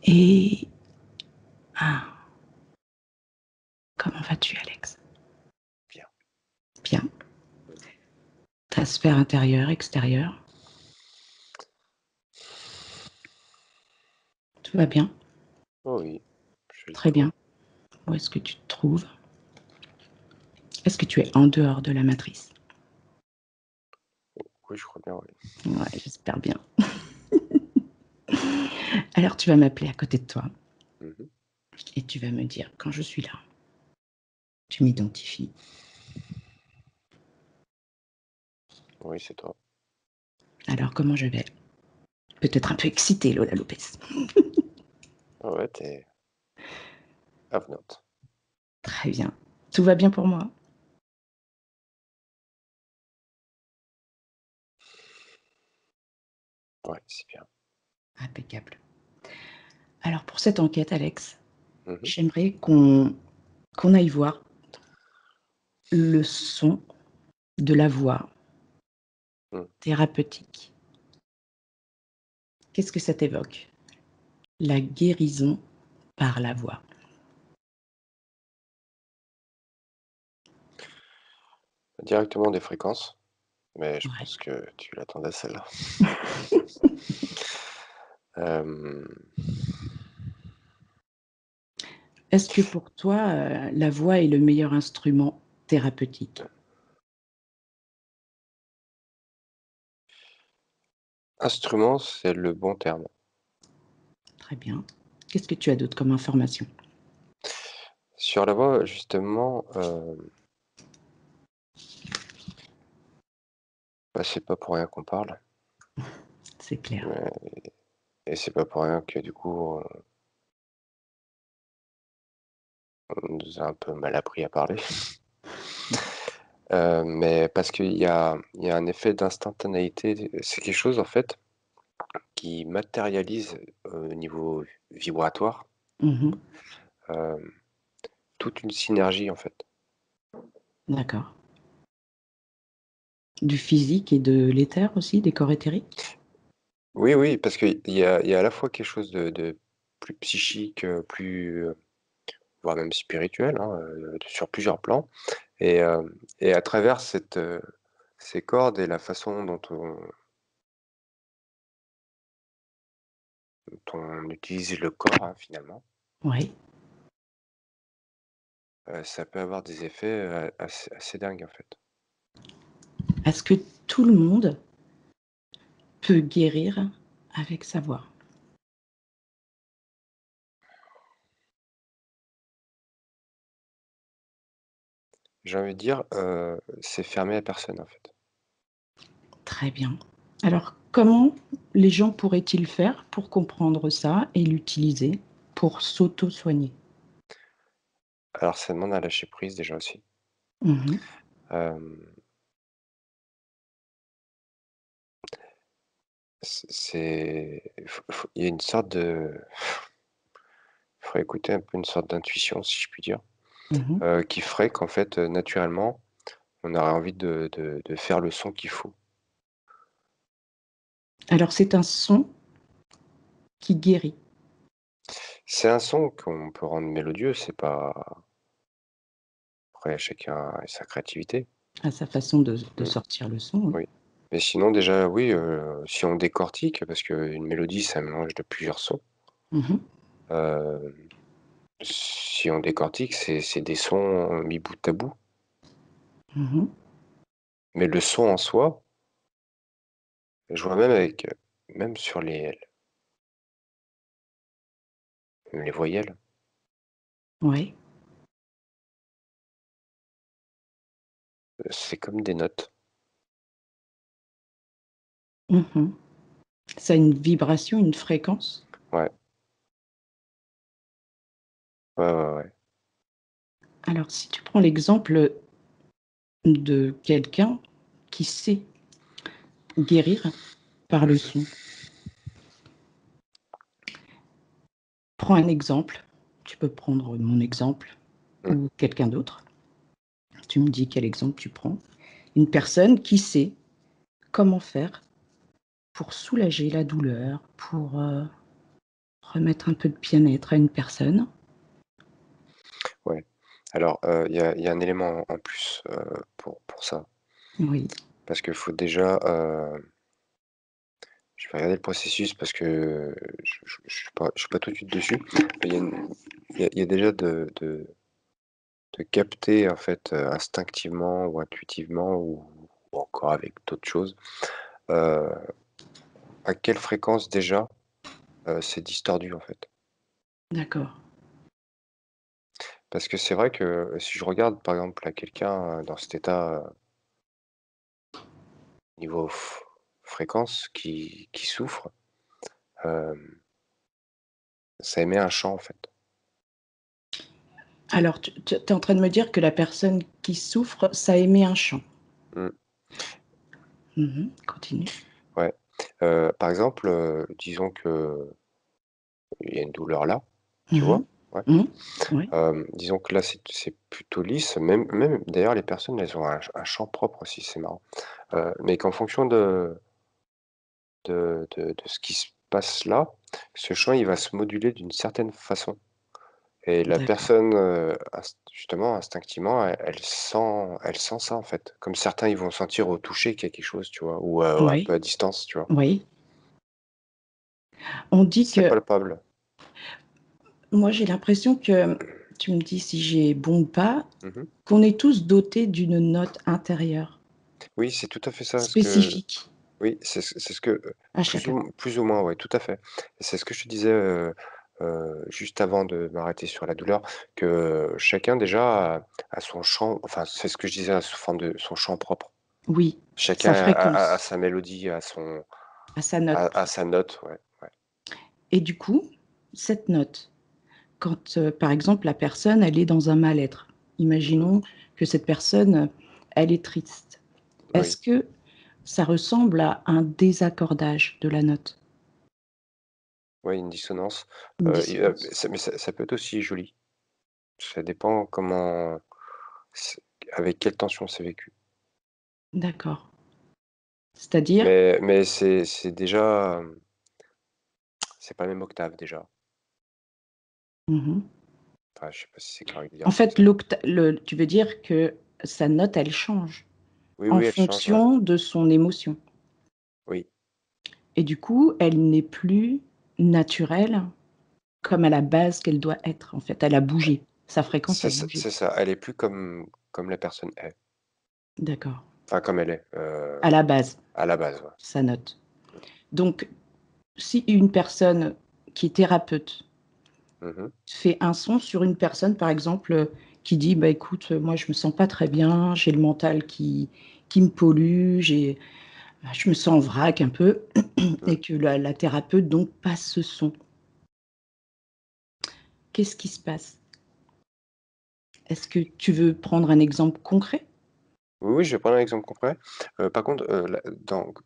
Et... Ah, comment vas-tu, Alex? Bien. Bien. Ta sphère intérieure, extérieure? Tout va bien? Oh oui, je le Très trouve. bien. Où est-ce que tu te trouves? Est-ce que tu es en dehors de la matrice? Oui, je crois bien, oui. Ouais, j'espère bien. Alors, tu vas m'appeler à côté de toi Mhm. et tu vas me dire quand je suis là. Tu m'identifies. Oui, c'est toi. Alors, comment je vais? Peut-être un peu excitée, Lola Lopez. Ah ouais, t'es avenante. Très bien. Tout va bien pour moi? Ouais, c'est bien. Impeccable. Alors, pour cette enquête, Alex, Mhm. j'aimerais qu'on aille voir le son de la voix Mm. thérapeutique. Qu'est-ce que ça t'évoque? La guérison par la voix. Directement des fréquences, mais je Ouais. pense que tu l'attendais celle-là. Euh, Est-ce que pour toi, la voix est le meilleur instrument thérapeutique? Instrument, c'est le bon terme. Très bien. Qu'est-ce que tu as d'autre comme information? Sur la voix, justement, bah, c'est pas pour rien qu'on parle, C'est clair. et c'est pas pour rien que du coup, on nous a un peu mal appris à parler. Mais parce qu'il y a un effet d'instantanéité, c'est quelque chose en fait qui matérialise au niveau vibratoire, Mmh. hem, toute une synergie en fait. D'accord. Du physique et de l'éther aussi, des corps éthériques? Oui, oui, parce qu'il y a à la fois quelque chose de plus psychique, voire même spirituel, hein, sur plusieurs plans et à travers ces cordes et la façon dont on utilise le corps, hein, finalement, Oui. ça peut avoir des effets, assez dingues en fait. Est-ce que tout le monde peut guérir avec sa voix? J'ai envie de dire, c'est fermé à personne en fait. Très bien. Alors, comment les gens pourraient-ils faire pour comprendre ça et l'utiliser pour s'auto-soigner? Alors ça demande à lâcher prise déjà aussi. Mmh. Hem, c'est il y a une sorte de faut écouter un peu une sorte d'intuition, si je puis dire, Mmh. qui ferait qu'en fait, naturellement, on aurait envie de faire le son qu'il faut. Alors c'est un son qui guérit C'est un son qu'on peut rendre mélodieux, c'est pas après chacun et sa créativité. à sa façon de Mmh, sortir le son, oui. oui. Mais sinon déjà oui, si on décortique parce qu'une mélodie, c'est un mélange de plusieurs sons, Mmh. hem, si on décortique, c'est des sons mis bout à bout. Mmh. Mais le son en soi, je vois même avec, même sur les voyelles, Ouais. c'est comme des notes. Mmh. Ça a une vibration, une fréquence. Ouais, ouais, ouais, ouais. Alors si tu prends l'exemple de quelqu'un qui sait guérir par le son. Prends un exemple, tu peux prendre mon exemple Mmh. ou quelqu'un d'autre. Tu me dis quel exemple tu prends. Une personne qui sait comment faire pour soulager la douleur, pour, remettre un peu de bien-être à une personne. Ouais. Alors, il y a un élément en plus, pour ça. Oui, Parce qu'il faut déjà, je vais regarder le processus parce que je suis pas tout de suite dessus. Mais il y a déjà de capter en fait, instinctivement ou intuitivement ou encore avec d'autres choses, heu, à quelle fréquence déjà, c'est distordu en fait. d'accord. Parce que c'est vrai que si je regarde par exemple à quelqu'un, dans cet état, niveau fréquence qui souffre, hem, ça émet un chant en fait. Alors tu es en train de me dire que la personne qui souffre, ça émet un chant? Mmh, Mmh. Continue. ouais. Par exemple, disons qu'il y a une douleur là, tu Mmh mh. vois? Ouais. Mmh. Oui, Disons que là c'est plutôt lisse, même d'ailleurs les personnes elles ont un chant propre aussi, c'est marrant. Mais qu'en fonction de ce qui se passe là, ce chant il va se moduler d'une certaine façon et la d'accord. personne, justement instinctivement elle sent ça en fait. Comme certains ils vont sentir au toucher qu'il y a quelque chose, tu vois? Ou, un Oui, peu à distance, tu vois? oui. On dit C'est que palpable. moi j'ai l'impression que, tu me dis si j'ai bon ou pas, Mmh. qu'on est tous dotés d'une note intérieure, Oui, c'est tout à fait ça, ce que spécifique oui, c'est ce que, à plus chacun. ou plus ou moins, ouais, tout à fait. C'est ce que je te disais, juste avant de m'arrêter sur la douleur, que chacun déjà a son chant, enfin, c'est ce que je disais, sous forme de son chant propre. Oui, Chacun sa a fréquence, sa mélodie, a son à sa a note sa note, ouais, ouais. et du coup, cette note, quand, par exemple, la personne, elle est dans un mal-être. Mmh. Imaginons que cette personne, elle est triste. Est-ce Oui, que ça ressemble à un désaccordage de la note? oui, une dissonance, Une et dissonance? ça peut être aussi joli. Ça dépend comment c'est avec quelle tension c'est vécu. D'accord. C'est-à-dire? Mais c'est déjà, c'est pas la même octave déjà. Mmh mh. Enfin, je sais pas si c'est correct de En dire comme fait, ça. tu veux dire que sa note, elle change Oui, en oui, elle change, ouais. fonction de son émotion Oui, et du coup, elle n'est plus naturelle comme à la base qu'elle doit être, en fait. Elle a bougé. Sa fréquence a bougé. c'est ça, elle est plus comme la personne est. D'accord. Enfin, comme elle est, À la base, à la base, ouais. sa note. Donc si une personne qui est thérapeute Mmh mh. fait un son sur une personne, par exemple, qui dit: «Bah, écoute, moi, je me sens pas très bien, j'ai le mental qui me pollue, je me sens en vrac un peu» Mmh. et que la thérapeute donc passe ce son. Qu'est-ce qui se passe? Est-ce que tu veux prendre un exemple concret? Oui, oui, je vais prendre un exemple concret. Par contre, là,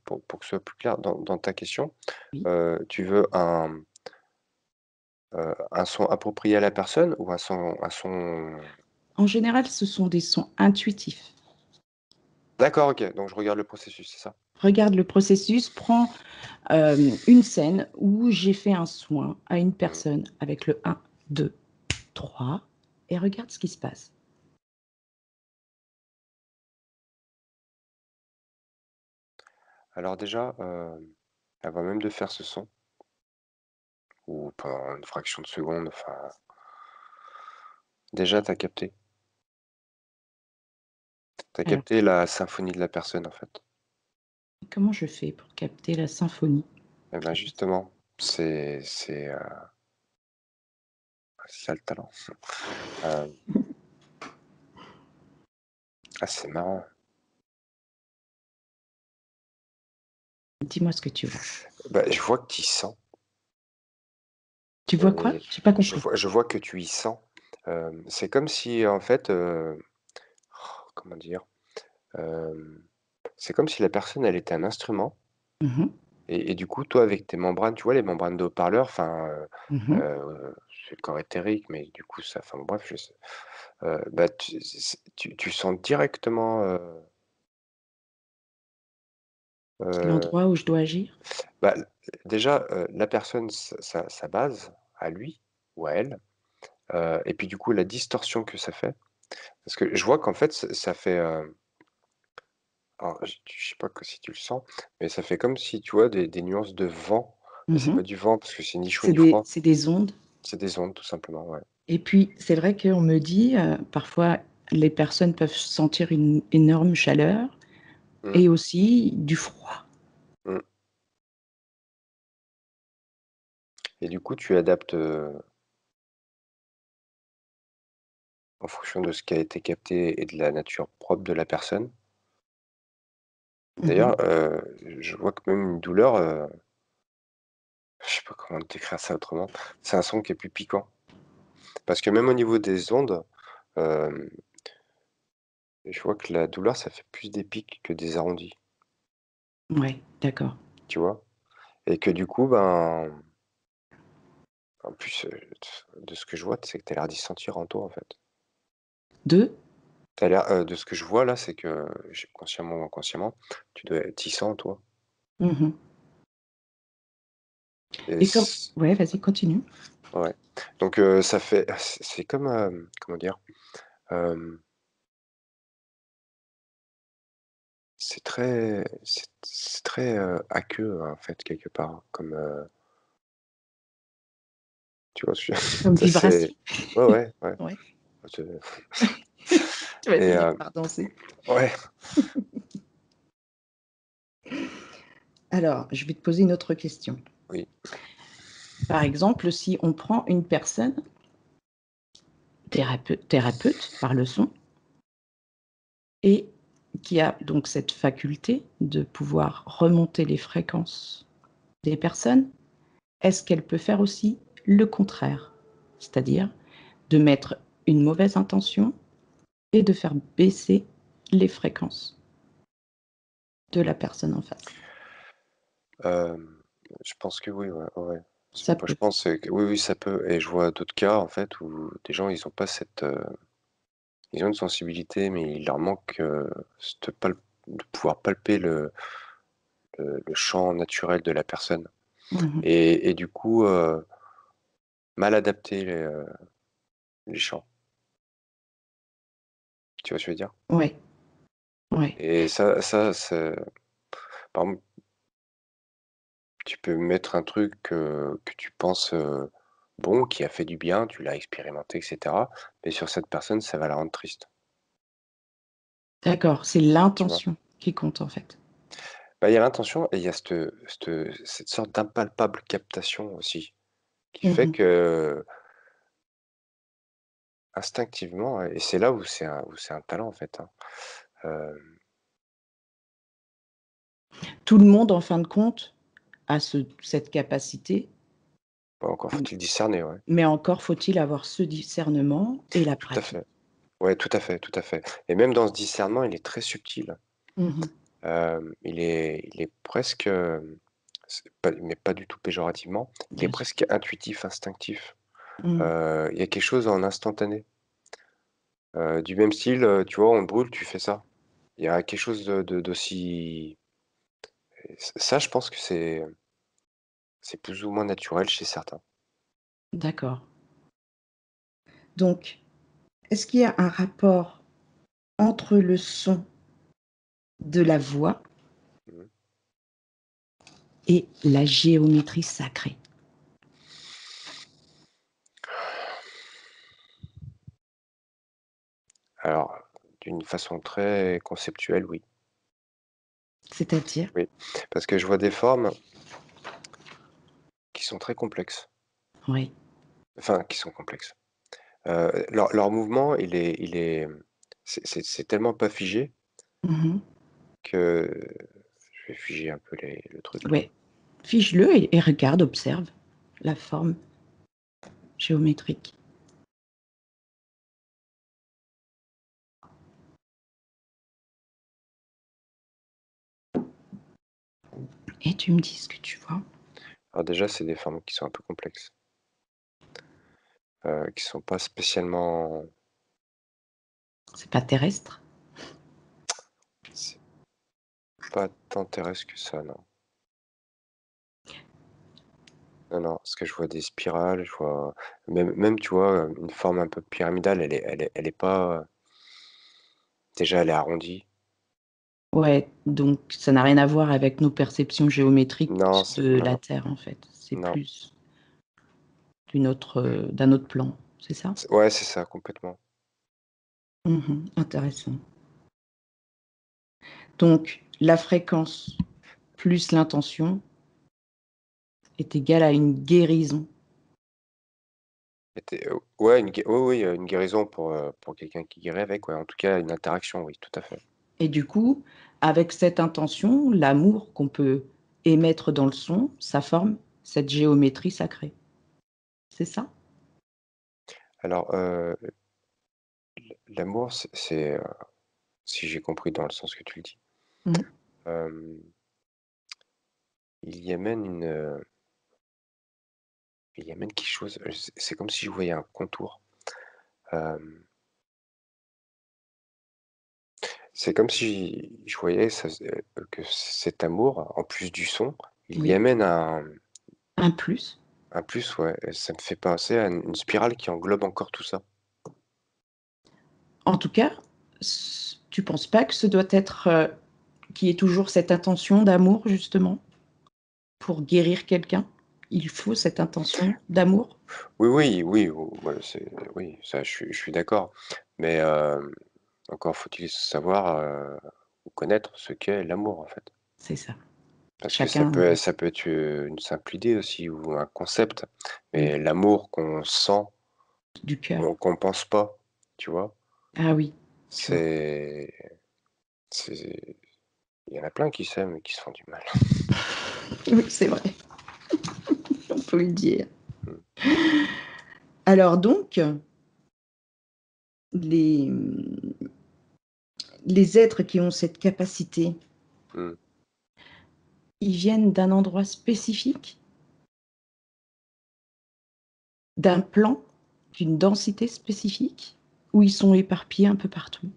pour que ce soit plus clair dans ta question, Oui. tu veux un son approprié à la personne ou un son En général, ce sont des sons intuitifs. d'accord, OK, donc je regarde le processus, c'est ça? Regarde le processus, prends, une scène où j'ai fait un soin à une Mmh. personne avec le 1, 2, 3 et regarde ce qui se passe. Alors déjà, avant même de faire ce son ou pendant une fraction de seconde, enfin, déjà tu as capté. Tu as Alors, capté la symphonie de la personne, en fait. comment je fais pour capter la symphonie Et de ben, la personne? justement, c'est ça le talent. Hem, c'est marrant. Dis-moi ce que tu vois. Bah, je vois que tu y sens Tu vois quoi? et J'ai pas je compris. vois je vois que tu y sens. C'est comme si, en fait, comment dire? Hem, c'est comme si la personne, elle était un instrument Mmh mh. et du coup, toi, avec tes membranes, tu vois, les membranes de haut-parleurs, enfin, Mmh mh. c'est le corps éthérique, mais du coup, ça enfin, bref, je sais, bah, tu sens directement, heu L'endroit où je dois agir? bah, déjà, la personne, sa base, à lui ou à elle, et puis du coup la distorsion que ça fait, parce que je vois qu'en fait ça fait, alors je sais pas que si tu le sens, mais ça fait comme si tu vois des nuances de vent, mais c'est Mmh. pas du vent parce que c'est ni chaud C'est ni des froid, c'est des ondes c'est des ondes tout simplement, ouais. et puis c'est vrai qu'on me dit, parfois les personnes peuvent sentir une énorme chaleur Mmh, et aussi du froid. mmh, et du coup tu adaptes, en fonction de ce qui a été capté et de la nature propre de la personne. Mmh. D'ailleurs, je vois que même une douleur, je sais pas comment décrire ça autrement, c'est un son qui est plus piquant. Parce que même au niveau des ondes, hem, je vois que la douleur, ça fait plus des pics que des arrondis, Ouais, d'accord. tu vois? Et que du coup, ben, en plus, de ce que je vois, c'est que tu as l'air d'y sentir en toi, en fait. 2. Tu l'air, de ce que je vois là, c'est que, consciemment ou inconsciemment, tu y sens en toi. Mmh. Et Et comme ouais, vas-y, continue. ouais. Donc ça fait c'est comme, comment dire? Hem, c'est très, aqueux, en fait, quelque part, comme, tu vois? Comme Ça c'est vibration? ouais, ouais, ouais. Ouais. Je Tu vas et finir par danser. ouais, Alors, je vais te poser une autre question. oui. Par exemple, si on prend une personne thérapeute par le son et qui a donc cette faculté de pouvoir remonter les fréquences des personnes, est-ce qu'elle peut faire aussi le contraire? C'est-à-dire de mettre une mauvaise intention et de faire baisser les fréquences de la personne en face? Hem, je pense que oui, ouais, ouais, ouais. Ça Moi, je peut. pense, que oui, oui, ça peut et je vois d'autres cas, en fait, où des gens, ils ont pas ils ont une sensibilité, mais il leur manque, cette de pouvoir palper le champ naturel de la personne Mmh. et du coup, mal adapter les chants. Tu vois ce que je veux dire? Ouais, ouais, Et ça, c'est par exemple, tu peux mettre un truc, que tu penses, bon, qui a fait du bien, tu l'as expérimenté et cetera, mais sur cette personne, ça va la rendre triste, d'accord, c'est tu vois? l'intention qui compte en fait. Bah, il y a l'intention et il y a cette sorte d'impalpable captation aussi, qui fait Mmh. que, instinctivement et c'est là où c'est un talent, en fait, hein, hem, Tout le monde en fin de compte a cette capacité, bah, encore mmh, faut-il discerner, ouais. mais encore faut-il avoir ce discernement et la Tout à fait. pratique. Ouais, tout à fait, tout à fait et même dans ce discernement, il est très subtil. Mmh. Il est presque, c'est pas mais pas du tout péjorativement, il est Bien sûr. presque intuitif, instinctif. Mmh. Il y a quelque chose en instantané, du même style, tu vois, on te brûle, tu fais ça. Il y a quelque chose d'aussi ça, je pense que c'est plus ou moins naturel chez certains. D'accord. Donc, est-ce qu'il y a un rapport entre le son de la voix Mmh. et la géométrie sacrée? Alors, d'une façon très conceptuelle, oui. C'est-à-dire? Oui, parce que je vois des formes qui sont très complexes, Oui. enfin qui sont complexes. Leur mouvement, il est, c'est tellement pas figé Mmh. que je vais figer un peu le truc là. Ouais. Fige-le et regarde, observe la forme géométrique et tu me dis ce que tu vois. Alors déjà, c'est des formes qui sont un peu complexes, qui sont pas spécialement C'est pas terrestre? c'est pas tant terrestre que ça, non. Non, non, parce que je vois des spirales, je vois même, tu vois, une forme un peu pyramidale, elle est pas, déjà elle est arrondie. Ouais, donc ça n'a rien à voir avec nos perceptions Non, géométriques c'est de non, la Terre, en fait. C'est non. plus d'un autre plan, c'est ça? Ouais, c'est ça, complètement. Intéressant. Donc la fréquence plus l'intention est égale à une guérison. Et ouais, oui, oui, une guérison pour quelqu'un qui guérit avec, ouais, en tout cas une interaction, oui, tout à fait. Et du coup, avec cette intention, l'amour qu'on peut émettre dans le son, ça forme cette géométrie sacrée. C'est ça? Alors, l'amour, si j'ai compris dans le sens que tu le dis, Mmh. hem, il y amène une, il y amène quelque chose, c'est comme si je voyais un contour, hem, c'est comme si je voyais que cet amour, en plus du son, il y Oui, amène un plus. un plus, ouais, et ça me fait penser à une spirale qui englobe encore tout ça. En tout cas, tu penses pas que ce doit être, qu'il y ait toujours cette intention d'amour justement pour guérir quelqu'un? Il faut cette intention d'amour? Oui, oui, oui, ouais, oui, ça je suis d'accord, mais encore faut-il savoir, ou connaître ce qu'est l'amour, en fait. C'est ça. Parce que ça Chacun, peut ça peut être, une simple idée aussi ou un concept, oui, mais l'amour qu'on sent, du cœur. qu'on pense pas, tu vois? Ah oui, je vois. C'est c'est il y en a plein qui s'aiment et qui se font du mal. Oui, c'est vrai, on peut le dire. Mmh, Alors donc, les, mmh, les êtres qui ont cette capacité, mmh. ils viennent d'un endroit spécifique? D'un plan? D'une densité spécifique? Ou ils sont éparpillés un peu partout?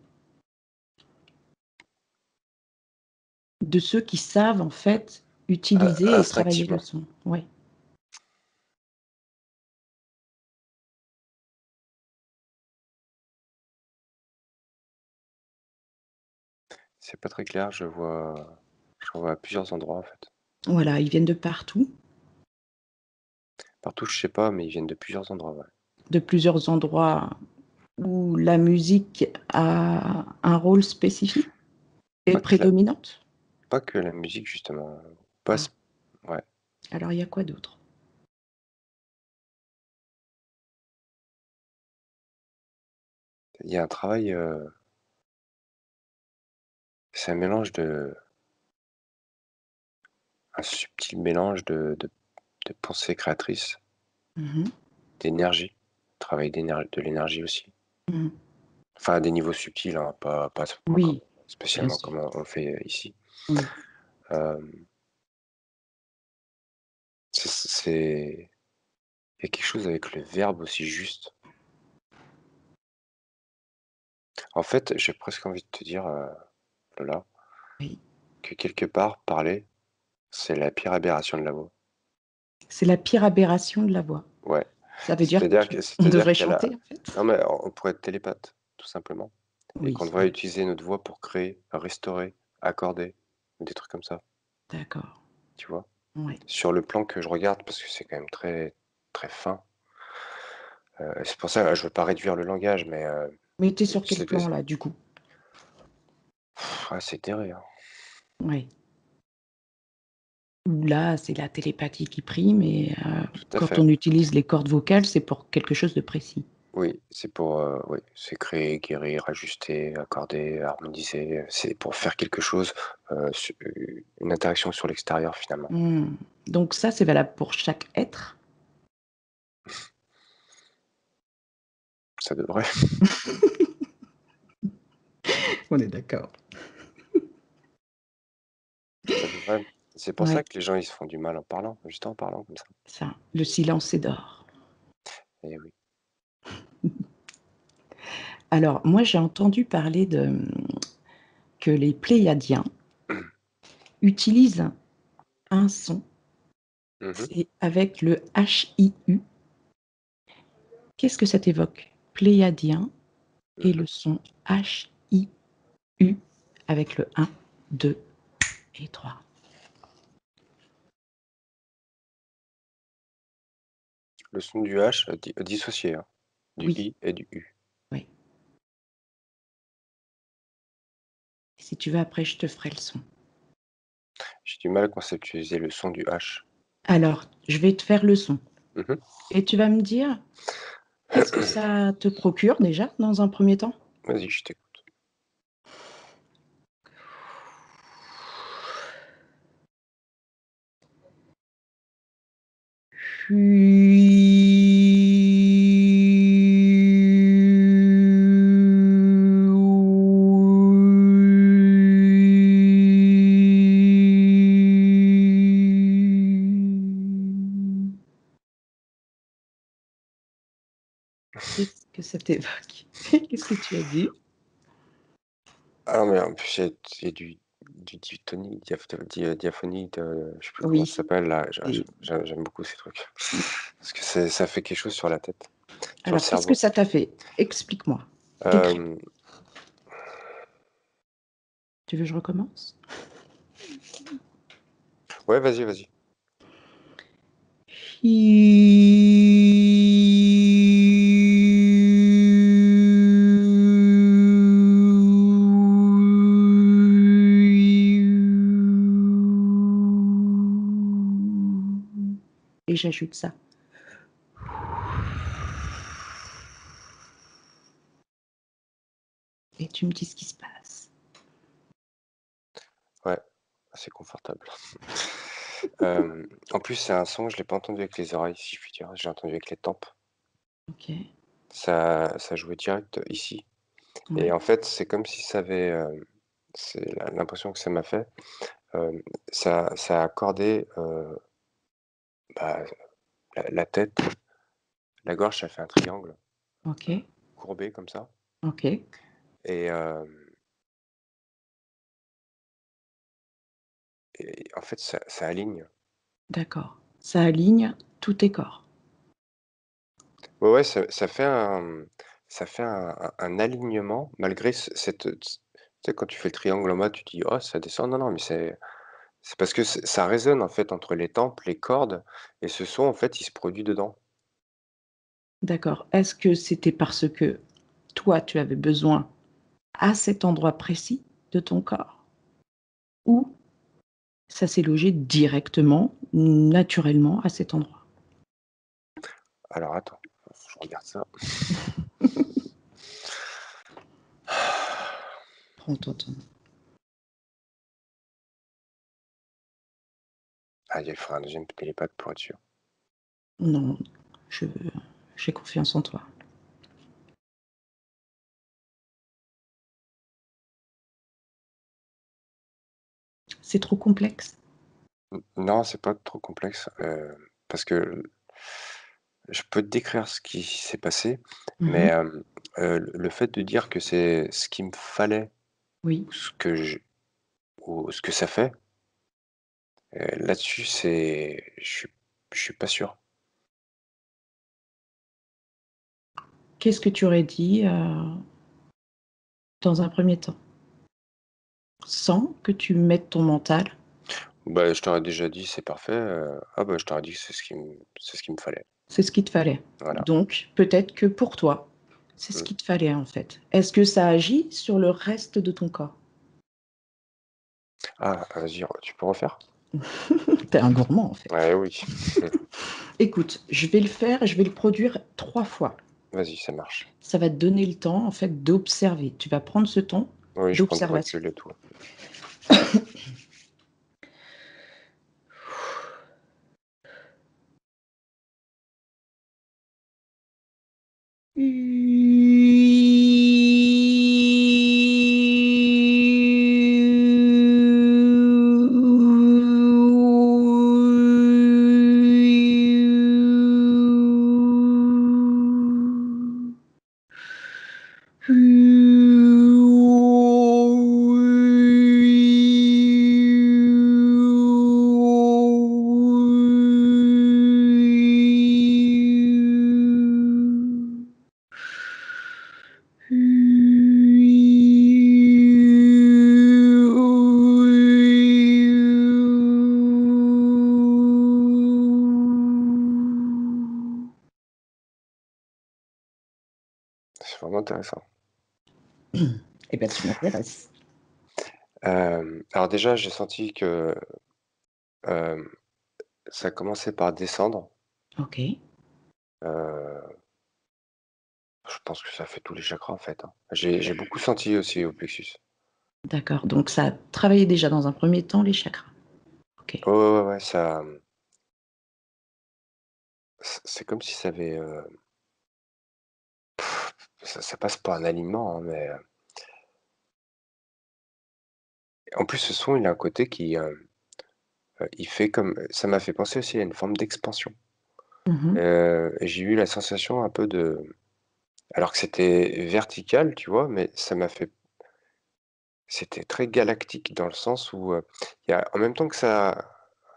De ceux qui savent en fait utiliser et travailler le Instinctivement. son? Ouais. C'est pas très clair, je vois à plusieurs endroits, en fait. Voilà, ils viennent de partout, Partout, je sais pas, mais ils viennent de plusieurs endroits, ouais. de plusieurs endroits où la musique a un rôle spécifique? Est Pas que la prédominante? pas que la musique justement, pas Ah, s ouais. alors il y a quoi d'autre? Il y a un travail, c'est un subtil mélange de pensée créatrice, Mmh mh. d'énergie, travail de l'énergie aussi. Mmh. Enfin à des niveaux subtils, hein, pas Oui, bien spécialement sûr. comme on le fait, ici. Oui. Hem, c'est il y a quelque chose avec le verbe aussi juste. En fait, j'ai presque envie de te dire, Lola, Oui. que quelque part parler, c'est la pire aberration de la voix. C'est la pire aberration de la voix. Ouais, Ça veut dire c'est-à-dire qu'on c'est-à-dire devrait qu'elle a chanter en fait? non mais on pourrait être télépathe, tout simplement, et Oui, qu'on c'est devrait vrai. utiliser notre voix pour créer, restaurer, accorder, des trucs comme ça, D'accord. tu vois? Ouais. Sur le plan que je regarde, parce que c'est quand même très, très fin, c'est pour ça, je veux pas réduire le langage, mais Mais tu es sur quel c'est plan là, du coup? c'est terrible, hein. Ouais. Où là, c'est la télépathie qui prime et Tout à quand fait. on utilise les cordes vocales, c'est pour quelque chose de précis. Oui, c'est pour, oui, c'est créer, guérir, ajuster, accorder, harmoniser, c'est pour faire quelque chose, une interaction sur l'extérieur finalement. Mmh. Donc ça, c'est valable pour chaque être? Ça devrait. On est d'accord. Ça devrait. C'est pour ça Ouais, que les gens, ils se font du mal en parlant, juste en parlant comme ça. ça, le silence, c'est d'or. Eh oui. Alors moi, j'ai entendu parler que les Pléiadiens utilisent un son Mmh. C'est avec le HIU. Qu'est-ce que ça t'évoque? Pléiadien et Mmh. le son HIU avec le 1, 2 et 3. Le son du H, dissocié, hein, du Oui, I et du U. oui. Et si tu veux, après, je te ferai le son. J'ai du mal à conceptualiser le son du H. Alors, je vais te faire le son Mmh. et tu vas me dire qu'est-ce que ça te procure déjà dans un premier temps? Vas-y, je t'écoute. Qu'est-ce que ça t'évoque? Qu'est-ce que tu as dit? Ah mais en plus, il y a du diatonique, diaphonie, je sais plus comment ça Oui, s'appelle là, et j'aime beaucoup ces trucs. mmh. Parce que ça fait quelque chose sur la tête, sur le Alors qu'est-ce que cerveau. ça t'a fait? Explique-moi. Décris. Hem, Tu veux que je recommence? ouais, vas-y, vas-y. Et j'ajoute ça. Et tu me dis ce qui se passe. Ouais, c'est confortable. En plus, c'est un son, je l'ai pas entendu avec les oreilles, si je puis dire, j'ai entendu avec les tempes. OK, Ça jouait direct ici et ouais, en fait, c'est comme si ça avait, c'est l'impression que ça m'a fait, ça a accordé, bah, la tête, la gorge, ça fait un triangle, OK, courbé comme ça OK, et et en fait, ça aligne. d'accord. Ça aligne tous tes corps. Ouais, ouais, ça fait un alignement malgré cette, tu sais, quand tu fais le triangle en bas, tu dis: «Oh, ça descend». Non, non, mais c'est parce que ça résonne, en fait, entre les tempes, les cordes et ce son, en fait, il se produit dedans. D'accord. Est-ce que c'était parce que toi, tu avais besoin à cet endroit précis de ton corps? Ou ça s'est logé directement, naturellement à cet endroit? Alors attends, je regarde ça. Prends ton temps. Ah, il faudra un deuxième télépathe pour être sûr. Non, je j'ai confiance en toi. C'est trop complexe? Non, c'est pas trop complexe, parce que je peux te décrire ce qui s'est passé, mais Mmh. le fait de dire que c'est ce qu'il me fallait Oui. ou ce que ça fait, là-dessus, je suis pas sûr. Qu'est-ce que tu aurais dit, dans un premier temps? Sans que tu mettes ton mental? Bah, je t'aurais déjà dit: «C'est parfait», ah bah, je t'aurais dit que c'est ce qu'il me fallait. C'est ce qu'il te fallait. Voilà. Donc peut-être que pour toi, c'est ce Mmh. qu'il te fallait, en fait. Est-ce que ça agit sur le reste de ton corps? Ah, vas-y, tu peux refaire? Tu es un gourmand, en fait. Ouais, oui. Écoute, je vais le faire, je vais le produire 3 fois. Vas-y, ça marche. Ça va te donner le temps, en fait, d'observer. Tu vas prendre ce temps Oui, je prends du d'observation. recul et tout. vraiment intéressant. Eh ben, tu m'intéresses. Alors déjà, j'ai senti que, hem, ça commençait par descendre. OK, Heu, je pense que ça fait tous les chakras, en fait, hein. J'ai beaucoup senti aussi au plexus. d'accord. Donc ça a travaillé déjà dans un premier temps les chakras. OK. Ouais, ouais, ouais, ouais, ça, c'est comme si ça avait, ça passe par un alignement, hein, mais, en plus ce son, il a un côté qui, il fait comme ça m'a fait penser aussi à une forme d'expansion. Mmh. Et j'ai eu la sensation un peu de alors que c'était vertical, tu vois? Mais ça m'a fait c'était très galactique dans le sens où, il y a en même temps que ça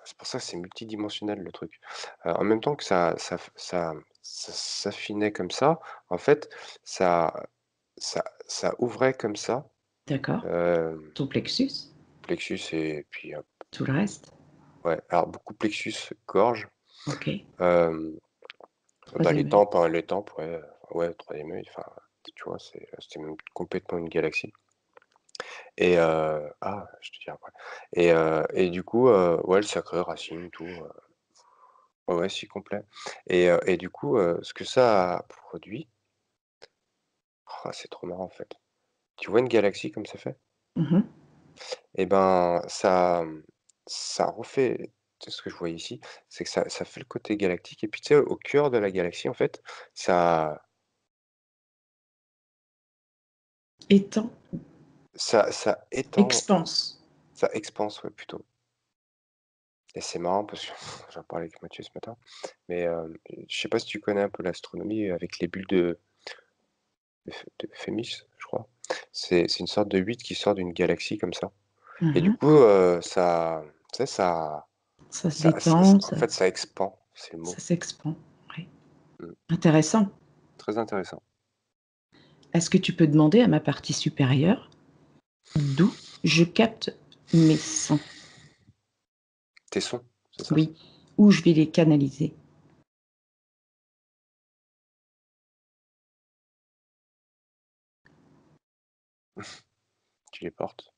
c'est pour ça que c'est multidimensionnel le truc. En même temps que ça s'affinait comme ça, en fait, ça ça ouvrait comme ça, D'accord. hem, Ton plexus, plexus et puis, tout le reste. ouais, alors beaucoup plexus, gorge, OK. hem, bah, Troisième œil. les tempes, ouais, ouais, 3e œil, enfin, tu vois? C'était même complètement une galaxie. Et je te dis après. Et du coup, ouais, le sacré, racine, tout, ouais, ouais, si complet. Et du coup, ce que ça a produit, c'est trop marrant en fait. Tu vois une galaxie comme ça fait? Mmh. Et ben, ça, ça refait tu sais ce que je voyais ici, c'est que ça fait le côté galactique et puis tu sais, au cœur de la galaxie en fait, ça Étend, ça étend, expanse. ça expanse, ouais, plutôt. Et c'est marrant parce que j'en parlais avec Mathieu ce matin, mais je sais pas si tu connais un peu l'astronomie avec les bulles de Fémis, je crois. C'est une sorte de 8 qui sort d'une galaxie comme ça et du Mmh. coup, ça tu sais, Ça se ça détend, en ça fait, ça expand, c'est le ça mot. s'expand. Oui. Mmh. Intéressant. Très intéressant. Est-ce que tu peux demander à ma partie supérieure d'où je capte mes sons? Tes sons, c'est ça? Oui, où je vais les canaliser. Tu les portes?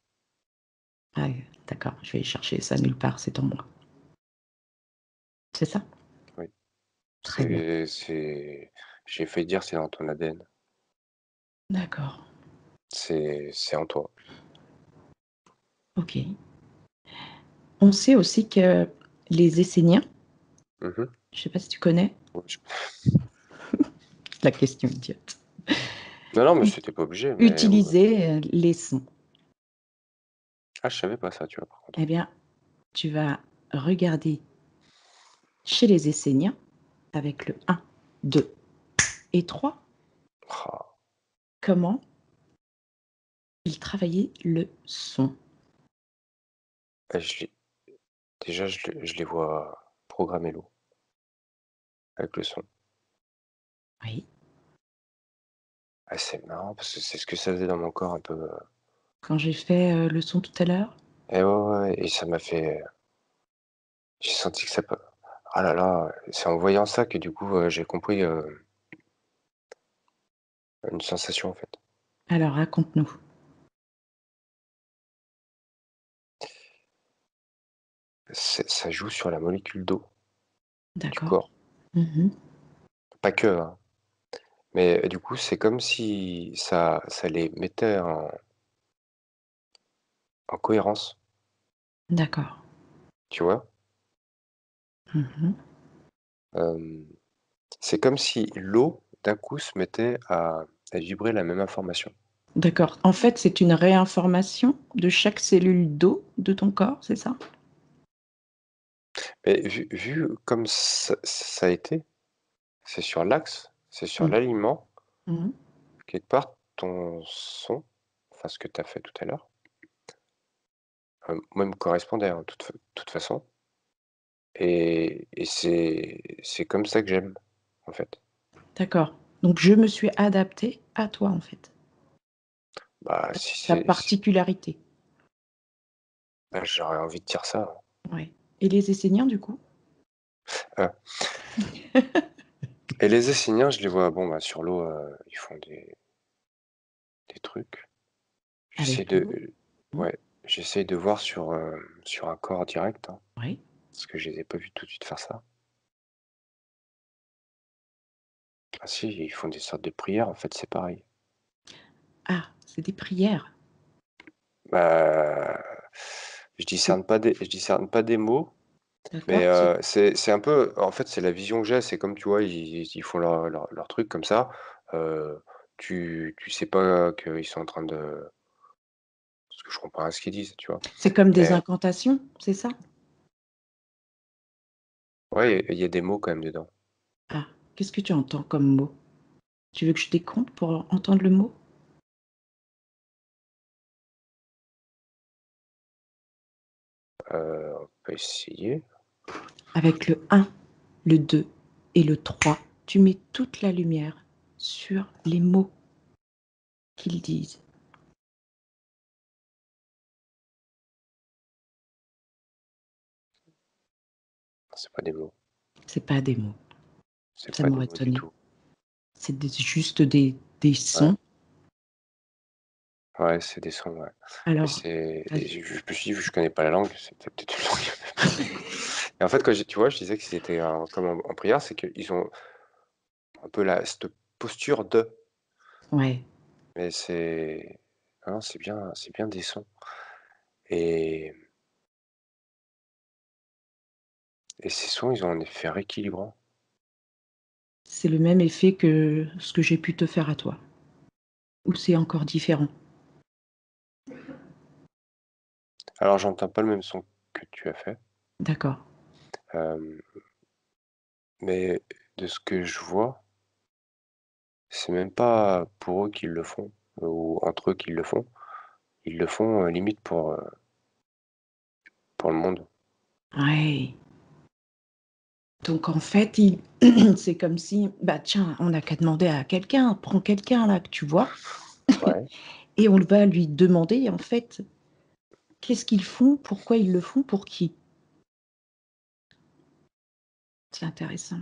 Ah, d'accord, je vais chercher ça nulle part, c'est en moi. C'est ça? Oui. Très bien. J'ai failli dire c'est dans ton ADN. D'accord. C'est en toi. OK. On sait aussi que les Esséniens, Mmh. je ne sais pas si tu connais? Ouais, La question idiote. non, non, mais U c'était pas obligé, mais Utiliser, les sons. je savais pas ça, tu vois, par contre. Eh bien, tu vas regarder chez les Esséniens avec le 1, 2 et 3 Ah, comment ils travaillaient le son. je les déjà, je les vois programmer l'eau avec le son. Oui. Ah, c'est marrant parce que c'est ce que ça faisait dans mon corps un peu, Quand j'ai fait, le son tout à l'heure, et ouais, ouais, ouais et ça m'a fait j'ai senti que ça peut ah là là, c'est en voyant ça que du coup, j'ai compris, une sensation en fait. alors raconte-nous. Ça joue sur la molécule d'eau du D'accord. corps. Mmh. Pas que, hein, mais du coup, c'est comme si ça les mettait en cohérence, D'accord. tu vois? Mmh. Hem, c'est comme si l'eau, d'un coup, se mettait à vibrer la même information. D'accord. En fait, c'est une réinformation de chaque cellule d'eau de ton corps, c'est ça? Mais vu comme ça a été, c'est sur l'axe, c'est sur Mmh. l'alignement, Mmh. quelque part, ton son, enfin ce que tu as fait tout à l'heure, moi, il me correspondait, hein, toute façon et c'est comme ça que j'aime, en fait. D'accord. Donc je me suis adaptée à toi, en fait, Bah, à si ta c'est si particularité. bah, j'aurais envie de dire ça, Ouais. Et les Esséniens, du coup? et les Esséniens, je les vois, bon, bah, sur l'eau, ils font des des trucs. J'essaie Avec l'eau. de Mmh. ouais, j'essaie de voir sur un corps direct, hein, Oui. parce que je les ai pas vus tout de suite faire ça. Ah si, ils font des sortes de prières, en fait, c'est pareil. Ah, c'est des prières. Bah, C'est je discerne pas des mots, mais d'accord, c'est c'est un peu en fait, c'est la vision que j'ai, c'est comme, tu vois, ils font leur truc comme ça, heu, tu sais pas qu'ils sont en train de parce que je comprends rien à ce qu'ils disent, tu vois? c'est comme des Mais incantations, c'est ça? ouais, il y a des mots quand même dedans. Ah, qu'est-ce que tu entends comme mot? Tu veux que je décompte pour entendre le mot? On peut essayer. Avec le 1, le 2 et le 3, tu mets toute la lumière sur les mots qu'ils disent. C'est pas des mots, C'est pas des mots, c'est ça pas des m'aurait mots du étonnée. tout. C'est juste des Ouais, sons. ouais, c'est des sons, ouais. Mais Alors, c'est et vas-y. je me suis dit: «Je connais pas la langue, c'est peut-être une langue». Et en fait, quand j'ai tu vois, je disais qu'ils étaient comme en prière, c'est qu'ils ont un peu la cette posture de, Ouais, mais c'est non, c'est bien des sons et ces sons, ils ont un effet rééquilibrant. c'est le même effet que ce que j'ai pu te faire à toi, ou c'est encore différent? Alors j'entends pas le même son que tu as fait, D'accord. hem, mais de ce que je vois, c'est même pas pour eux qu'ils le font, ou entre eux qu'ils le font. Ils le font, limite pour le monde. Ouais. Donc en fait, c'est comme si, bah, tiens, on n'a qu'à demander à quelqu'un, prends quelqu'un là que tu vois Ouais. et on va lui demander en fait, qu'est-ce qu'ils font? Pourquoi ils le font? Pour qui? C'est intéressant.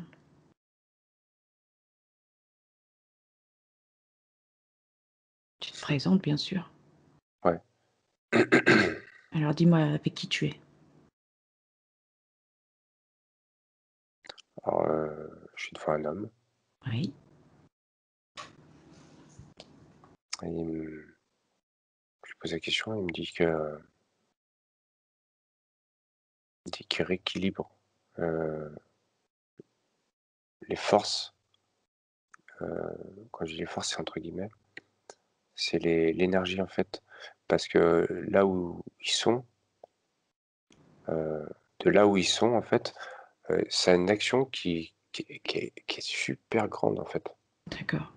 Tu te présentes bien sûr. Ouais. Alors dis-moi avec qui tu es? Alors, je suis devant un homme Oui, et je lui pose la question, il dit qu'il rééquilibre, heu, les forces, quand je dis «les forces», c'est entre guillemets, c'est l'énergie en fait. Parce que là où ils sont, de là où ils sont en fait, ça a une action qui est super grande en fait. d'accord.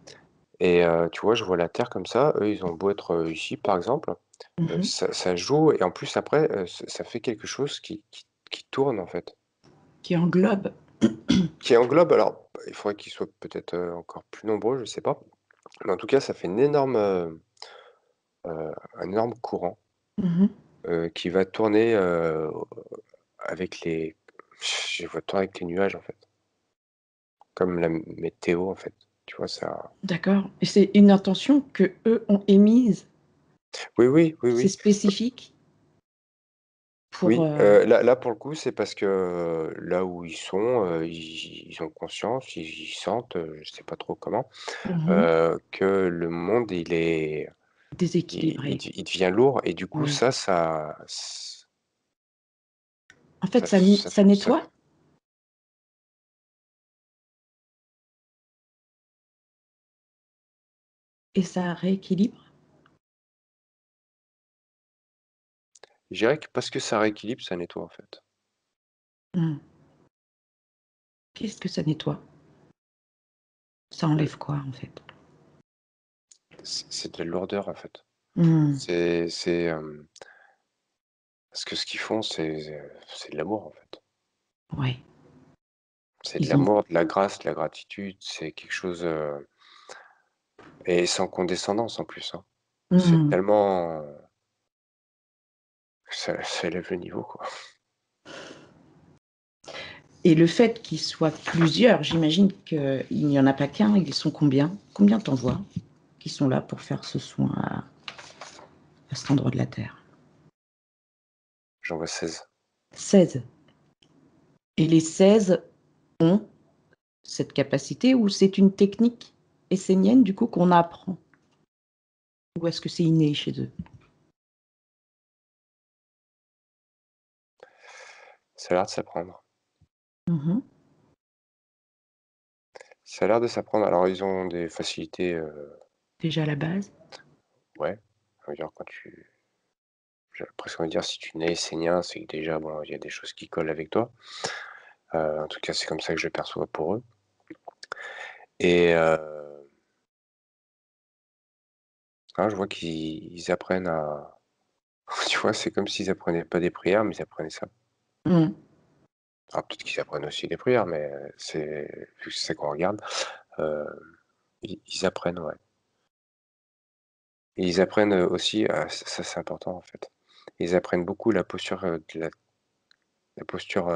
Et tu vois, je vois la terre comme ça, eux, ils ont beau être, ici par exemple, Mmh. ça joue et en plus après, ça fait quelque chose qui tourne en fait. Qui englobe. Qui englobe alors, il faudrait qu'ils soient peut-être, encore plus nombreux, je sais pas. Mais en tout cas, ça fait un énorme courant, Mmh. qui va tourner, avec les je les vois tourner avec les nuages en fait, comme la météo en fait. Tu vois ça D'accord et c'est une intention que eux ont émise, oui, oui, oui, c'est oui. spécifique pour, Oui, là pour le coup, c'est parce que, là où ils sont, ils ont conscience, ils sentent, je sais pas trop comment, mmh que le monde déséquilibré. il devient lourd et du coup Oui. En fait, ça ça ça ça nettoie et ça rééquilibre? je dirais que parce que ça rééquilibre, ça nettoie en fait. Mmh. Qu'est-ce que ça nettoie? Ça Heu, enlève quoi, en fait? c'est de la lourdeur en fait. Mmh. C'est, parce que ce qu'ils font, c'est de l'amour en fait. Ouais, C'est de ils ont l'amour, de la grâce, de la gratitude, c'est quelque chose, et sans condescendance en plus, hein. C'est mmh tellement ça élève le niveau, quoi. et le fait qu'ils soient plusieurs, j'imagine qu'il n'y en a pas qu'un, ils sont combien? Combien tu en vois qui sont là pour faire ce soin à cet endroit de la Terre. J'en vois 16. 16. Et les 16 ont cette capacité ou c'est une technique essénienne du coup qu'on apprend? Ou est-ce que c'est inné chez eux? Ça a l'air de s'apprendre. Mmh. Ça a l'air de s'apprendre. Alors ils ont des facilités, Déjà à la base? ouais, on va dire quand tu j'ai presque envie de dire si tu nais essénien, c'est que déjà, bon, il y a des choses qui collent avec toi. En tout cas, c'est comme ça que je le perçois pour eux et je vois qu'ils apprennent à tu vois, c'est comme s'ils apprenaient pas des prières, mais ils apprenaient ça. Mmh. Alors peut-être qu'ils apprennent aussi des prières, mais c'est vu que c'est ça qu'on regarde, heu, ils apprennent, ouais et ils apprennent, aussi ça c'est important en fait. Ils apprennent beaucoup la posture, de la posture,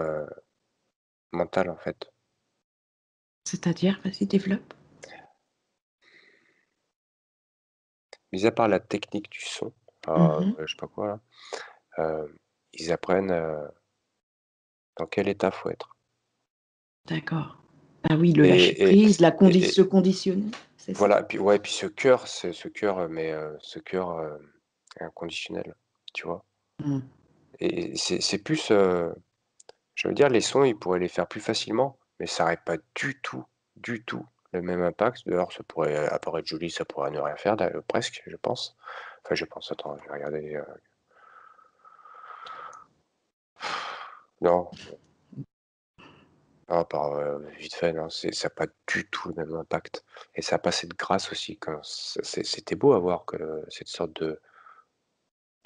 mentale en fait. C'est-à-dire? Vas-y, développe. Mis à part la technique du son, Mmh. je sais pas quoi là, ils apprennent, dans quel état faut être D'accord. Ah oui, le lâcher et prise, la et se conditionner, c'est ça? voilà, puis ouais, puis ce cœur, ce cœur, inconditionnel, tu vois? Mmh. Et c'est plus, je veux dire les sons, ils pourraient les faire plus facilement, mais ça aurait pas du tout le même impact. D'ailleurs, ça pourrait apparaître joli, ça pourrait ne rien faire presque, je pense. Enfin, je pense, attends, je vais regarder, non, à part, vite fait, non, ça a pas du tout le même impact et ça a pas cette grâce aussi quand c'était beau à voir que cette sorte de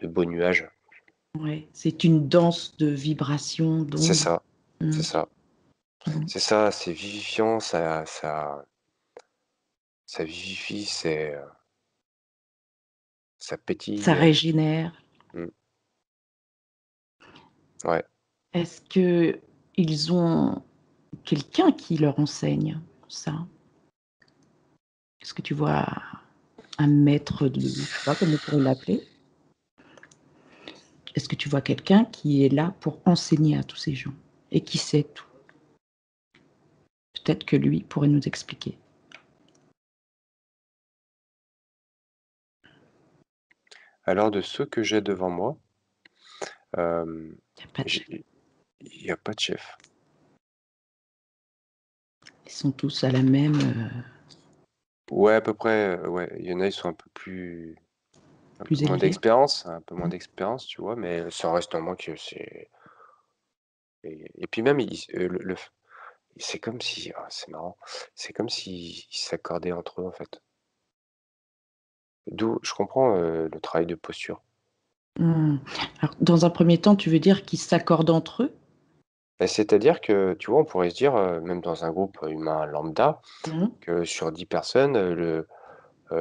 beau nuage. Ouais, c'est une danse de vibrations, C'est d'ondes. ça, c'est Mmh. ça. Mmh. C'est ça, c'est vivifiant, ça vivifie, ça Ça pétille, régénère. mmh, ouais. Est-ce qu'ils ont quelqu'un qui leur enseigne ça? Est-ce que tu vois un maître de je sais pas comment on pourrait l'appeler? Est-ce que tu vois quelqu'un qui est là pour enseigner à tous ces gens et qui sait tout? Peut-être que lui pourrait nous expliquer. Alors de ceux que j'ai devant moi, hem, Il y a pas de chef. j'ai il y a pas de chef. Ils sont tous à la même, Ouais, à peu près, ouais, il y en a, ils sont un peu plus moins élevés. d'expérience un peu moins Mmh. d'expérience, tu vois? Mais ça reste normal que c'est et puis même ils le f c'est comme si c'est marrant, c'est comme s'ils s'accordaient entre eux, en fait. D'où je comprends, le travail de posture. Mmh. Alors dans un premier temps, tu veux dire qu'ils s'accordent entre eux? Bah, c'est-à-dire que, tu vois, on pourrait se dire, même dans un groupe humain lambda, Mmh. que sur 10 personnes,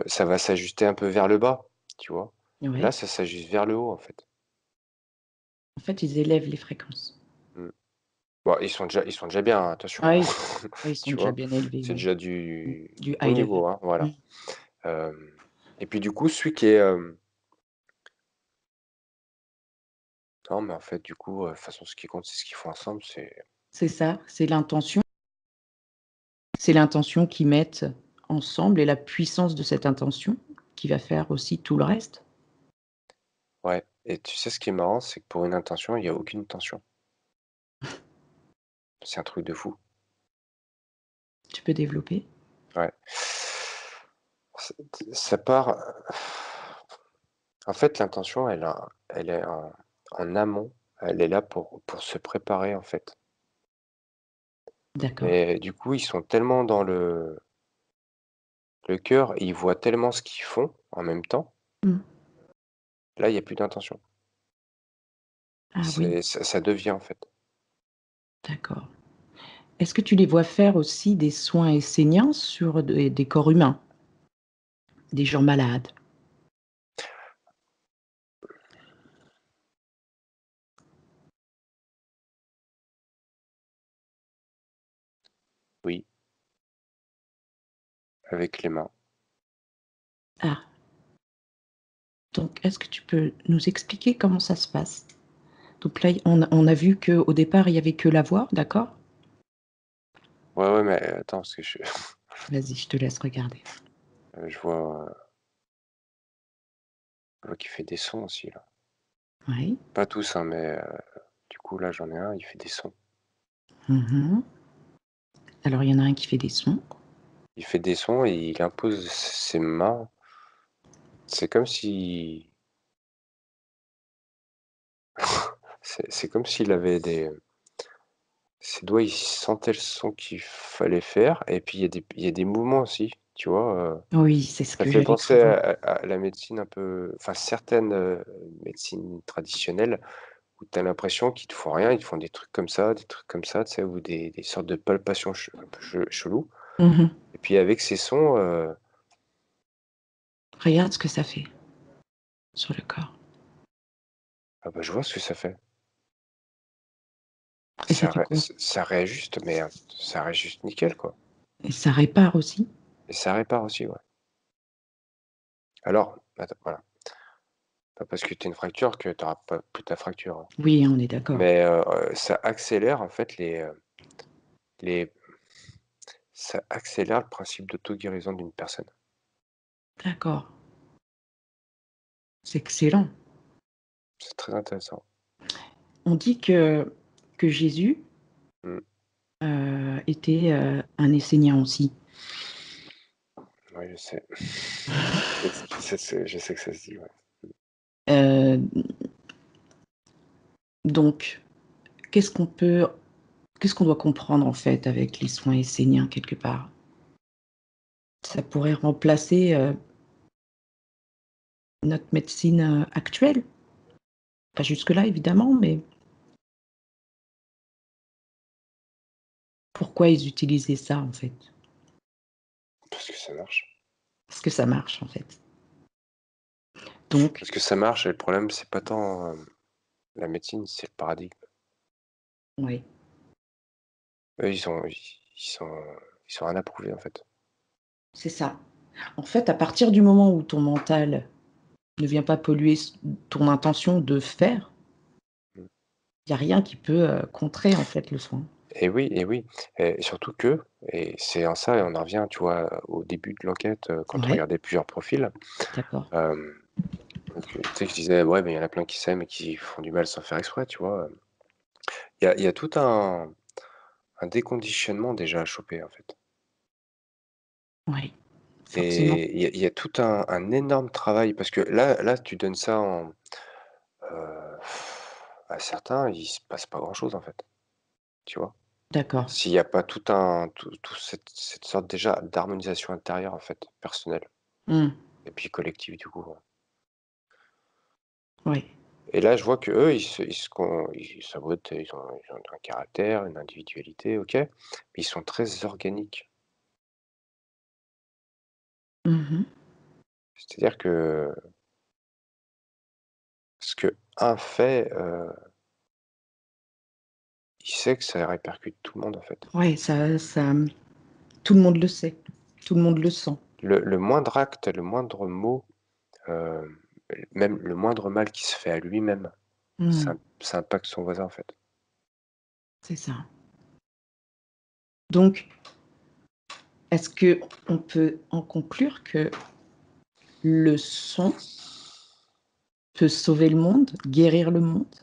ça va s'ajuster un peu vers le bas, tu vois? Là, Ouais. ça s'ajuste vers le haut, en fait. En fait, ils élèvent les fréquences. Mmh. Bon, ils sont déjà bien, hein, attention, Ouais, hein, ils sont tu déjà vois? bien élevés, C'est ouais. déjà Mmh. du Du haut high level. niveau, hein, Mmh. voilà. Hem et puis, du coup, celui qui est, non, mais en fait, du coup, de toute façon, ce qui compte, c'est ce qu'ils font ensemble, c'est C'est ça, c'est l'intention. C'est l'intention qu'ils mettent ensemble et la puissance de cette intention qui va faire aussi tout le reste. ouais et tu sais, ce qui est marrant, c'est que pour une intention, il y a aucune tension. C'est un truc de fou. Tu peux développer? Ouais. Ça part, en fait, l'intention, elle est en amont, elle est là pour se préparer, en fait. D'accord. Mais du coup, ils sont tellement dans le cœur et ils voient tellement ce qu'ils font en même temps, Mmh. là, il y a plus d'intention. Ah oui, Ça devient, en fait. d'accord. Est-ce que tu les vois faire aussi des soins esséniens sur des corps humains? Des gens malades? Oui, avec les mains. Ah, donc est-ce que tu peux nous expliquer comment ça se passe? Donc là, on a vu qu'au départ, il y avait que la voix, d'accord? Ouais, ouais, mais attends, parce que Vas-y, je te laisse regarder. je vois qu'il fait des sons aussi, là. Oui. Pas tous, hein, mais du coup, là, j'en ai un, il fait des sons. Mmh. Alors il y en a un qui fait des sons. Il fait des sons et il impose ses mains. C'est comme si c'est comme s'il avait ses doigts, ils sentaient le son qu'il fallait faire et puis il y a des mouvements aussi, tu vois? Oui, c'est ce Ça que fait j'avais penser cru voir. à la médecine un peu enfin certaines, médecines traditionnelles où tu as l'impression qu'ils te font rien, ils te font des trucs comme ça, des trucs comme ça, tu sais? Ou des sortes de palpations un peu chelous Mmh. et puis avec ces sons, Regarde ce que ça fait sur le corps ah bah, je vois ce que ça fait. et ça fait quoi? Ça réajuste, mais ça réajuste nickel, quoi Et ça répare aussi? et ça répare aussi, ouais. Alors, attends, voilà, pas parce que tu as une fracture que tu auras pas plus ta fracture, hein. Oui, on est d'accord. Mais ça accélère en fait les ça accélère le principe d'auto-guérison d'une personne. D'accord, c'est excellent. C'est très intéressant. On dit que Jésus, Mmh. était, un Essénien aussi. Oui, je sais. Je sais que ça se dit, ouais. Heu, donc qu'est-ce qu'on doit comprendre, en fait, avec les soins esséniens, quelque part? Ça pourrait remplacer, notre médecine, actuelle? Pas jusque-là, évidemment, mais pourquoi ils utilisaient ça, en fait? Parce que ça marche. Parce que ça marche, en fait. Donc Parce que ça marche et le problème, c'est pas tant, la médecine, c'est le paradigme. oui, Eux, ils ont rien à prouver, en fait. c'est ça. En fait, à partir du moment où ton mental ne vient pas polluer ton intention de faire, Mmh. il y a rien qui peut, contrer, en fait, le soin. Et oui et surtout que et c'est en ça et on en revient, tu vois, au début de l'enquête, quand on Ouais, regardait plusieurs profils, d'accord. hem, donc tu sais, je disais: «Ouais, mais il y en a plein qui s'aiment et qui font du mal sans faire exprès», tu vois? Il y a tout un déconditionnement déjà à choper, en fait Oui, forcément. et il y a tout un énorme travail parce que là, tu donnes ça heu, à certains, il se passe pas grand-chose, en fait, tu vois? D'accord. S'il y a pas tout cette sorte déjà d'harmonisation intérieure, en fait, personnelle. Mmh. Et puis collectif du coup, ouais. Oui. Et là, je vois qu'eux, ils sabotent, ils ont un caractère, une individualité, OK, mais ils sont très organiques. Mmh. C'est-à-dire que ce qu'un fait, il sait que ça répercute tout le monde, en fait. Ouais, tout le monde le sait, tout le monde le sent. Le moindre acte, le moindre mot, hem, même le moindre mal qui se fait à lui-même, Mmh. ça impacte son voisin, en fait. C'est ça. Donc, est-ce qu'on peut en conclure que le son peut sauver le monde, guérir le monde?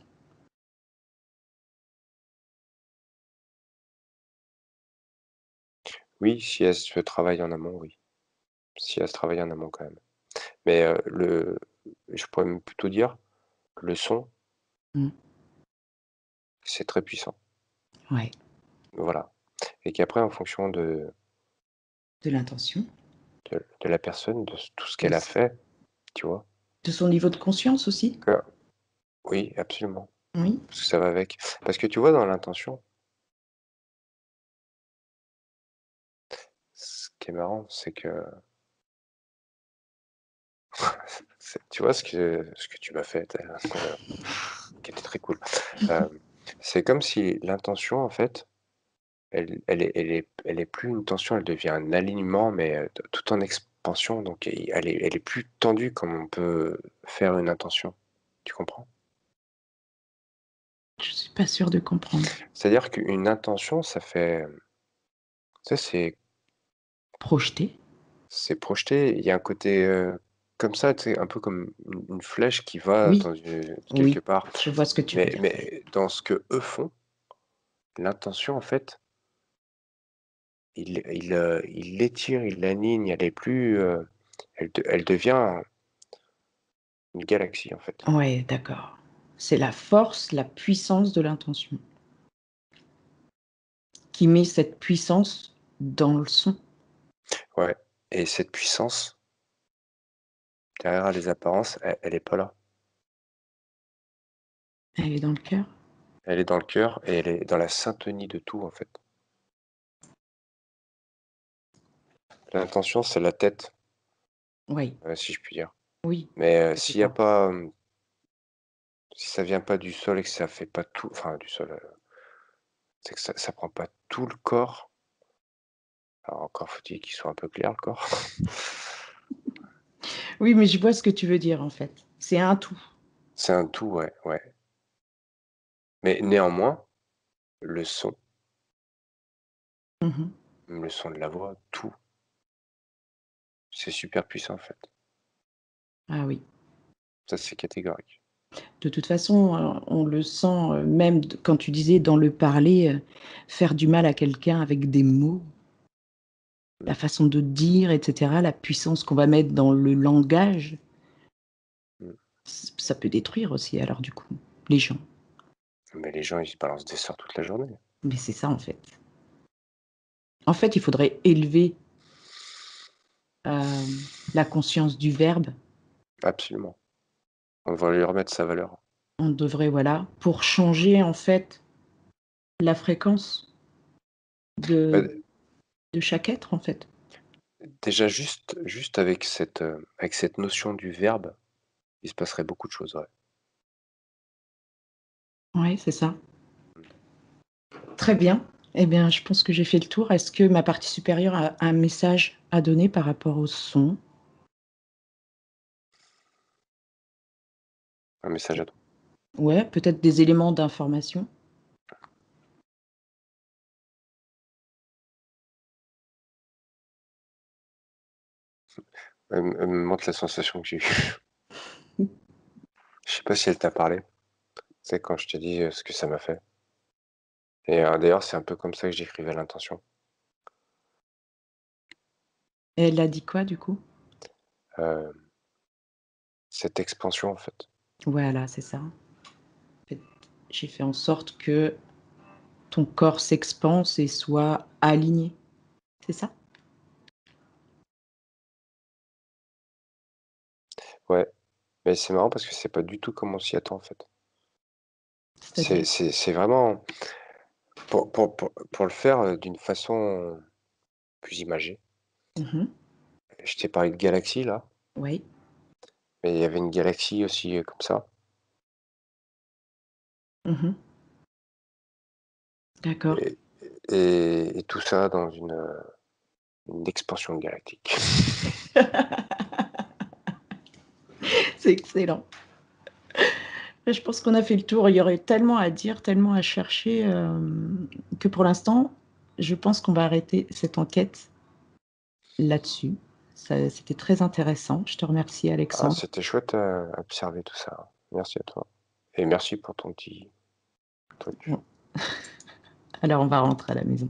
Oui, si elle se travaille en amont, oui. Si elle se travaille en amont quand même. Mais, je pourrais même plutôt dire, le son, Mmh. c'est très puissant. Ouais, Voilà et qu'après en fonction de l'intention, de la personne, de tout ce de qu'elle a s fait, tu vois? de son niveau de conscience aussi? Que oui, absolument, Oui. parce que ça va avec. Parce que tu vois, dans l'intention, ce qui est marrant, c'est que tu vois ce que tu m'as fait, qui était très cool. Hem, c'est comme si l'intention, en fait, elle est plus une tension, elle devient un alignement, mais, tout en suspension, donc elle est plus tendue comme on peut faire une intention. Tu comprends? Je suis pas sûre de comprendre. C'est-à-dire qu'une intention, ça fait, tu sais, Projeter? c'est projeté. Il y a un côté, comme ça, tu sais, un peu comme une flèche qui va Oui, dans une quelque oui, part. je vois ce que tu veux Mais dire. mais dans ce qu'eux font, l'intention, en fait, ils l'étirent, ils l'alignent, elle est plus, elle devient une galaxie, en fait. Ouais, d'accord. C'est la force, la puissance de l'intention qui met cette puissance dans le son. Ouais, et cette puissance, derrière les apparences, elle est pas là. Elle est dans le cœur? Elle est dans le cœur et elle est dans la syntonie de tout, en fait. L'intention, c'est la tête, Oui, si je puis dire. oui, Mais, c'est s'il y a ça. pas, si ça vient pas du sol et que ça fait pas tout, enfin du sol, c'est que ça prend pas tout le corps. Alors encore faut-il qu'il soit un peu clair, le corps. Oui, mais je vois ce que tu veux dire, en fait. C'est un tout. C'est un tout, ouais, ouais. Mais néanmoins, le son, Mmh. le son de la voix, tout, c'est super puissant, en fait. Ah oui. Ça, c'est catégorique. De toute façon, on le sent, même d quand tu disais dans le parler, faire du mal à quelqu'un avec des mots, Mmh, la façon de dire et cetera, la puissance qu'on va mettre dans le langage, mmh. ça peut détruire aussi alors du coup, les gens. Mais les gens, ils se balancent des sorts toute la journée. Mais c'est ça en fait. En fait, il faudrait élever, la conscience du verbe. Absolument. On va lui remettre sa valeur. On devrait voilà, pour changer en fait la fréquence Bah, de chaque être en fait. déjà juste avec cette notion du verbe, il se passerait beaucoup de choses, ouais. Ouais, c'est ça. Très bien. Eh bien, je pense que j'ai fait le tour. Est-ce que ma partie supérieure a un message à donner par rapport au son? Un message à toi. Ouais, peut-être des éléments d'information? Elle me montre la sensation que j'ai eue. Je sais pas si elle t'a parlé? Tu sais, quand je t'ai dit, ce que ça m'a fait. Et d'ailleurs, c'est un peu comme ça que j'écrivais l'intention. Et elle a dit quoi du coup? Heu, cette expansion, en fait. Voilà, c'est ça. En fait, j'ai fait en sorte que ton corps s'expanse et soit aligné, c'est ça? Ouais, mais c'est marrant parce que c'est pas du tout comme on s'y attend, en fait. C'est-à-dire? C'est vraiment pour le faire, d'une façon plus imagée. Mmh. Je t'ai parlé de galaxie, là, Oui. mais il y avait une galaxie aussi, comme ça Mmh. D'accord. et et tout ça dans une expansion galactique. C'est excellent. Je pense qu'on a fait le tour. Il y aurait tellement à dire, tellement à chercher, que pour l'instant, je pense qu'on va arrêter cette enquête là-dessus. Ça c'était très intéressant. Je te remercie Ah, Alexandre. c'était chouette à observer tout ça. Merci à toi et merci pour ton petit truc. Bon, alors on va rentrer à la maison.